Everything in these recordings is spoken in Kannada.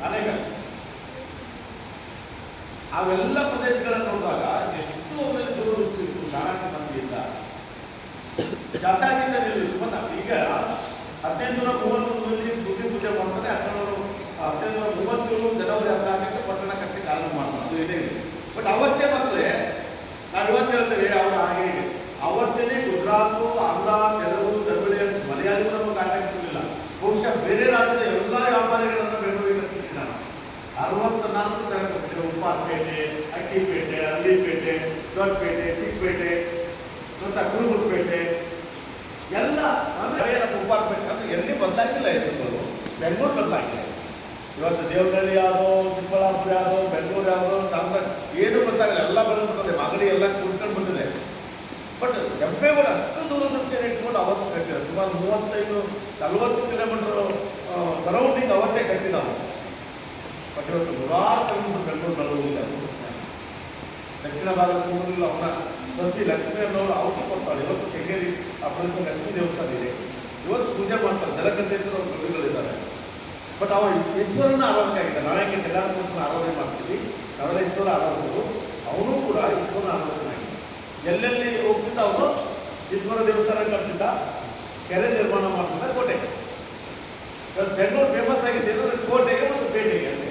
ಅನೇಕ ಅವೆಲ್ಲ ಪ್ರದೇಶಗಳನ್ನು ನೋಡಿದಾಗ ಎಷ್ಟು ಒಳ್ಳೆ ದೂರದೃಷ್ಟಿ ಇತ್ತು ನಾರಾಯಣ ಮಂದಿಯಿಂದ ಜಾತ್ಯಾತೀತ ನಿಲ್ಲಿತ್ತು. ಮತ್ತು ಈಗ 1831 ದುರ್ಗಿ ಪೂಜೆ ಮಾಡ್ತಾರೆ. 1837 ಜನವರಿ 16ಕ್ಕೆ ಪಟ್ಟಣ ಕಟ್ಟಿಗೆ ಆರಂಭ ಮಾಡ್ತಾರೆ. ಅದು ಇದೇ ಇದೆ. ಬಟ್ ಅವತ್ತೇ ಮಕ್ಕಳೇ ನಾವು ಇವತ್ತು ಹೇಳ್ತೇವೆ ಅವರು ಹಾಗೆ ಅವತ್ತೇ ಗುಜರಾತು, ಆಂಧ್ರ, ತೆಲುಗು, ತಮಿಳು, ಮಲಯಾಳಿ ನಮಗೆ ಕಾಂಟ್ಯಾಕ್ಟ್ ಇರಲಿಲ್ಲ. ಬಹುಶಃ ಬೇರೆ ರಾಜ್ಯದ ಎಲ್ಲ ವ್ಯಾಪಾರಿಗಳನ್ನು ಬೆಂಗಳೂರಿಗೆ ಸಿಕ್ಕಿದ್ದಾನೆ. 64 ತರ ಉಪ್ಪಾರಪೇಟೆ, ಅಕ್ಕಿಪೇಟೆ, ಅಲ್ಲಿಪೇಟೆ, ದೊಡ್ಡಪೇಟೆ, ಚಿಕ್ಕಪೇಟೆ ಮತ್ತು ಕುರುಬುರಪೇಟೆ ಎಲ್ಲ ಅಂದರೆ ಉಪ್ಪಾರಪೇಟೆ ಅಂದರೆ ಎಲ್ಲಿ ಬದಲಾಗಿಲ್ಲ. ಹೆಸರುಗಳು ಬೆಂಗಳೂರು ಬದಲಾಗಿದೆ. ಇವತ್ತು ದೇವನಹಳ್ಳಿ ಯಾವುದೋ, ಚಿಕ್ಕಬಳ್ಳಾಪುರ ಯಾವುದೋ, ಬೆಂಗಳೂರು ಯಾವುದೋ, ಸಾಂಬ ಏನು ಗೊತ್ತಾಗಲ್ಲ. ಎಲ್ಲ ಬಂದ್ಬಿಟ್ಟಿದೆ. ಮಾಗಡಿ ಎಲ್ಲ ಕುಡ್ಕೊಂಡು ಬಂದಿದೆ. ಬಟ್ ಕೆಂಪೇಗೌಡ ಅಷ್ಟು ದೂರದೃಷ್ಟಿಯನ್ನು ಇಟ್ಕೊಂಡು ಅವತ್ತು ಕಟ್ಟಿದ್ದಾರೆ. ಸುಮಾರು 35-40 ಕಿಲೋಮೀಟರ್ ಸರೌಂಡಿಂಗ್ ಅವತ್ತೇ ಕಟ್ಟಿದ್ದಾವೆ. ಬಟ್ ಇವತ್ತು ನೂರಾರು ಕಿಲೋಮೀಟರ್ ಬೆಂಗಳೂರು ಬರುವುದಿಲ್ಲ. ದಕ್ಷಿಣ ಭಾಗದ ಕೂಡಲಿಲ್ಲ ಅವನ ಸಸಿ ಲಕ್ಷ್ಮೀ ಅನ್ನೋರು ಔಷಧಿ ಕೊಡ್ತಾಳೆ. ಇವತ್ತು ಕೆಂಗೇರಿ ಆ ಪ್ರದೇಶ ಲಕ್ಷ್ಮೀ ದೇವಸ್ಥಾನ ಇದೆ. ಇವತ್ತು ಪೂಜೆ ಮಾಡ್ತಾರೆ. ಜಲಗಂಟೆ ಅವ್ರ ಕವಿಗಳಿದ್ದಾರೆ. ಬಟ್ ಅವ ಈಶ್ವರನ ಆರಾಧನೆ ಆಗಿದೆ. ನಾವೇಕೆ ಎಲ್ಲರೂ ಆರಾಧನೆ ಮಾಡ್ತೀವಿ. ನವರೇಶ್ವರ ಆರಾಧಕರು ಅವನು ಕೂಡ ಈಶ್ವರನ ಆರಾಧನೆ ಆಗಿದೆ. ಎಲ್ಲೆಲ್ಲಿ ಹೋಗ್ತಿದ್ದ ಅವನು ಈಶ್ವರ ದೇವಸ್ಥಾನ ಕಟ್ತಿದ್ದ, ಕೆರೆ ನಿರ್ಮಾಣ ಮಾಡ್ತಿದ್ದ, ಕೋಟೆ. ಇವತ್ತು ಬೆಂಗಳೂರು ಫೇಮಸ್ ಆಗಿದೆ ಕೋಟೆಗೆ ಮತ್ತು ಪೇಟೆಗೆ ಅಂತ.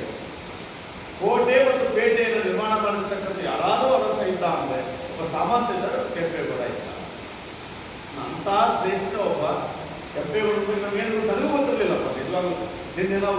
ಕೋಟೆ ಮತ್ತು ಪೇಟೆಯನ್ನು ನಿರ್ಮಾಣ ಮಾಡಿರ್ತಕ್ಕಂಥ ಯಾರಾದರೂ ಅರಸ ಇದ್ದ ಅಂದರೆ ಒಬ್ಬ ಸಾಮಂತಿದ್ದರೆ ಕೆಂಪೇಗೌಡ ಇದ್ದ. ಅಂಥ ಶ್ರೇಷ್ಠ ಒಬ್ಬ ಕೆಂಪೇಗೌಡ ನಮಗೇನು ನನಗೂ ಗೊತ್ತಿರಲಿಲ್ಲಪ್ಪ. ನಿಜವಾಗ್ಲೂ ನಿನ್ನೆ ನಾವು